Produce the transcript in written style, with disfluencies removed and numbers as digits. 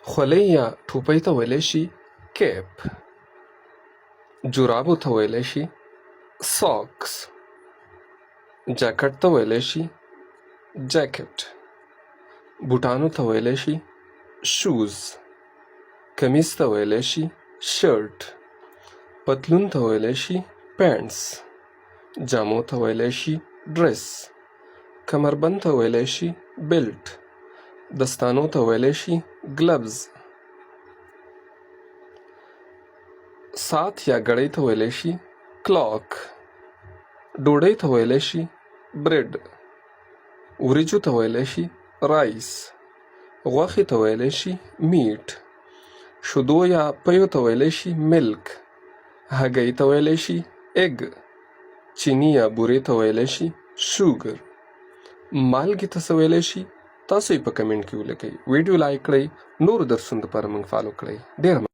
خولۍ یا ټوپۍ ته ویلی شي کیپ. جرابو ته ویلی شي ساکس. جاکټ ته ویلی شي جاکټ. بوټانو ته ویلی شي شوز. کمیس ته ویلی شي شرټ. پتلون ته ویلی شي پینټس. جامو ته ویلی شي ډریس. کمربند ته ویلی شي بیلټ. دستانو ته ویلی شي ګلبز. ساعت یا ګړۍ ته ویلی شي کلاک. ډوډۍ ته ویلی شي برید. وریجو ته ویلی شي رایس. غوښې ته ویلی شي میټ. شیدو یا پیو ته ویلی شي ملک. هګۍ ته ویلی شي ایګ. چیني یا بورې ته ویلی شي شوګر. مالګې ته څه ویلی شي تاسو یې په کمنټ کې ولیکئ. ویډیو لایک کړئ. نورو درسونو لپاره موږ فالو کړئ. ډېر